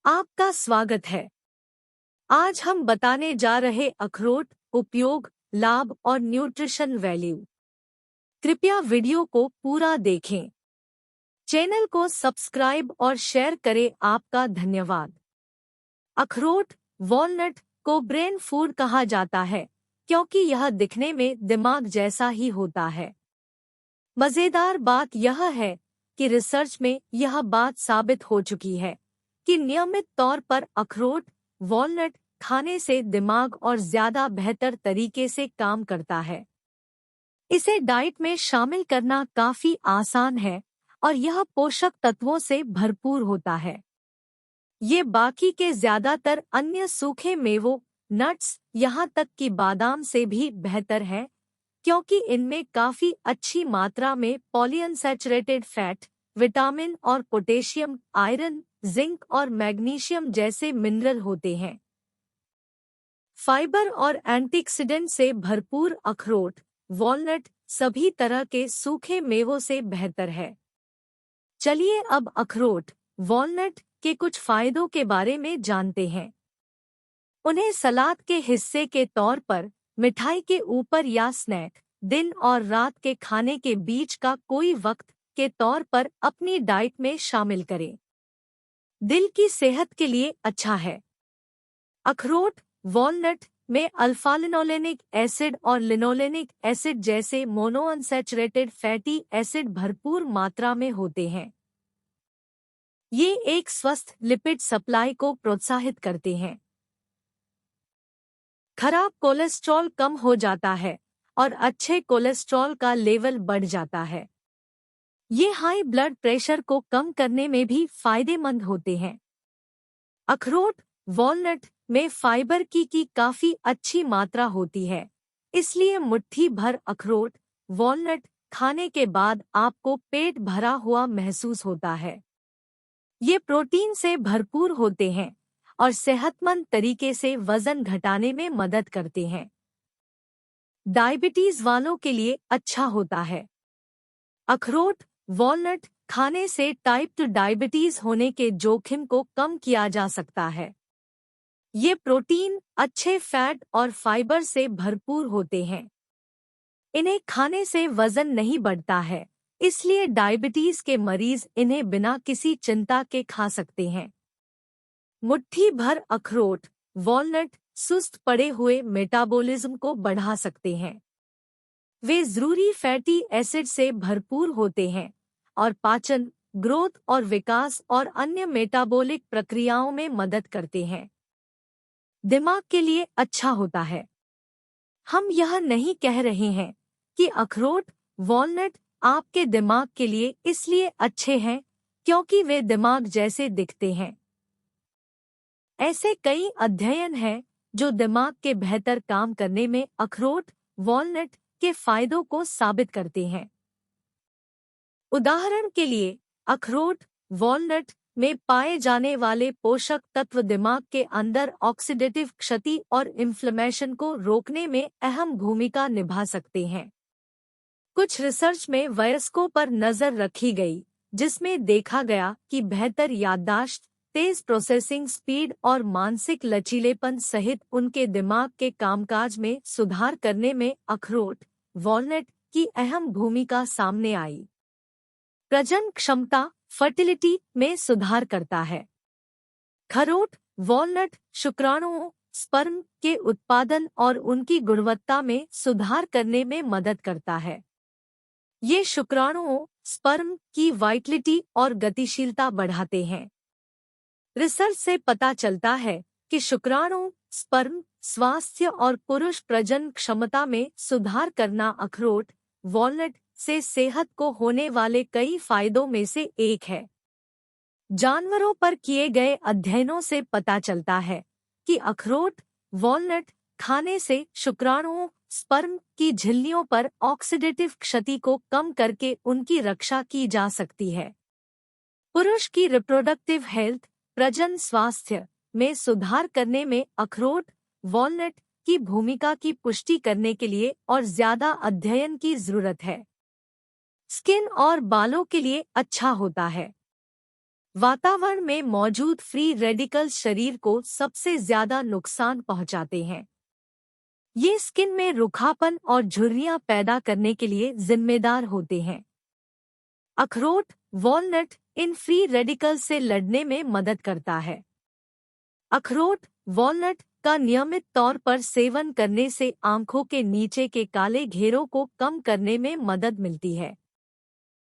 आपका स्वागत है। आज हम बताने जा रहे अखरोट उपयोग, लाभ और न्यूट्रिशन वैल्यू। कृपया वीडियो को पूरा देखें। चैनल को सब्सक्राइब और शेयर करें। आपका धन्यवाद। अखरोट वॉलनट को ब्रेन फूड कहा जाता है क्योंकि यह दिखने में दिमाग जैसा ही होता है। मजेदार बात यह है कि रिसर्च में यह बात साबित हो चुकी है कि नियमित तौर पर अखरोट वॉलनट खाने से दिमाग और ज्यादा बेहतर तरीके से काम करता है। इसे डाइट में शामिल करना काफी आसान है और यह पोषक तत्वों से भरपूर होता है। ये बाकी के ज्यादातर अन्य सूखे मेवों, नट्स, यहाँ तक कि बादाम से भी बेहतर है क्योंकि इनमें काफी अच्छी मात्रा में पॉलीअनसैचुरेटेड फैट, विटामिन और पोटेशियम, आयरन, जिंक और मैग्नीशियम जैसे मिनरल होते हैं। फाइबर और एंटीऑक्सीडेंट से भरपूर अखरोट वॉलनट सभी तरह के सूखे मेवों से बेहतर है। चलिए अब अखरोट वॉलनट के कुछ फायदों के बारे में जानते हैं। उन्हें सलाद के हिस्से के तौर पर, मिठाई के ऊपर या स्नैक, दिन और रात के खाने के बीच का कोई वक्त के तौर पर अपनी डाइट में शामिल करें। दिल की सेहत के लिए अच्छा है। अखरोट वॉलनट में अल्फा-लिनोलेनिक एसिड और लिनोलेनिक एसिड जैसे मोनोअनसैचुरेटेड फैटी एसिड भरपूर मात्रा में होते हैं। ये एक स्वस्थ लिपिड सप्लाई को प्रोत्साहित करते हैं। खराब कोलेस्ट्रॉल कम हो जाता है और अच्छे कोलेस्ट्रॉल का लेवल बढ़ जाता है। ये हाई ब्लड प्रेशर को कम करने में भी फायदेमंद होते हैं। अखरोट वॉलनट में फाइबर की काफी अच्छी मात्रा होती है, इसलिए मुट्ठी भर अखरोट वॉलनट खाने के बाद आपको पेट भरा हुआ महसूस होता है। ये प्रोटीन से भरपूर होते हैं और सेहतमंद तरीके से वजन घटाने में मदद करते हैं। डायबिटीज वालों के लिए अच्छा होता है। अखरोट वॉलनट खाने से टाइप 2 डायबिटीज होने के जोखिम को कम किया जा सकता है। ये प्रोटीन, अच्छे फैट और फाइबर से भरपूर होते हैं। इन्हें खाने से वजन नहीं बढ़ता है, इसलिए डायबिटीज के मरीज इन्हें बिना किसी चिंता के खा सकते हैं। मुट्ठी भर अखरोट वॉलनट सुस्त पड़े हुए मेटाबॉलिज्म को बढ़ा सकते हैं। वे जरूरी फैटी एसिड से भरपूर होते हैं और पाचन, ग्रोथ और विकास और अन्य मेटाबॉलिक प्रक्रियाओं में मदद करते हैं। दिमाग के लिए अच्छा होता है। हम यह नहीं कह रहे हैं कि अखरोट वॉलनट आपके दिमाग के लिए इसलिए अच्छे हैं क्योंकि वे दिमाग जैसे दिखते हैं। ऐसे कई अध्ययन हैं जो दिमाग के बेहतर काम करने में अखरोट वॉलनट के फायदों को साबित करते हैं। उदाहरण के लिए, अखरोट वॉलनट में पाए जाने वाले पोषक तत्व दिमाग के अंदर ऑक्सीडेटिव क्षति और इन्फ्लेमेशन को रोकने में अहम भूमिका निभा सकते हैं। कुछ रिसर्च में वयस्कों पर नजर रखी गई, जिसमें देखा गया कि बेहतर याददाश्त, तेज प्रोसेसिंग स्पीड और मानसिक लचीलेपन सहित उनके दिमाग के कामकाज में सुधार करने में अखरोट वॉलनट की अहम भूमिका सामने आई। प्रजनन क्षमता फर्टिलिटी में सुधार करता है। अखरोट वॉलनट शुक्राणुओं स्पर्म के उत्पादन और उनकी गुणवत्ता में सुधार करने में मदद करता है। ये शुक्राणुओं स्पर्म की वाइटलिटी और गतिशीलता बढ़ाते हैं। रिसर्च से पता चलता है कि शुक्राणु स्पर्म स्वास्थ्य और पुरुष प्रजनन क्षमता में सुधार करना अखरोट वॉलनट से सेहत को होने वाले कई फायदों में से एक है। जानवरों पर किए गए अध्ययनों से पता चलता है कि अखरोट वॉलनट खाने से शुक्राणुओं स्पर्म की झिल्लियों पर ऑक्सीडेटिव क्षति को कम करके उनकी रक्षा की जा सकती है। पुरुष की रिप्रोडक्टिव हेल्थ प्रजनन स्वास्थ्य में सुधार करने में अखरोट वॉलनट की भूमिका की पुष्टि करने के लिए और ज्यादा अध्ययन की जरूरत है। स्किन और बालों के लिए अच्छा होता है। वातावरण में मौजूद फ्री रेडिकल्स शरीर को सबसे ज्यादा नुकसान पहुंचाते हैं। ये स्किन में रुखापन और झुर्रियां पैदा करने के लिए जिम्मेदार होते हैं। अखरोट वॉलनट इन फ्री रेडिकल्स से लड़ने में मदद करता है। अखरोट वॉलनट का नियमित तौर पर सेवन करने से आंखों के नीचे के काले घेरों को कम करने में मदद मिलती है।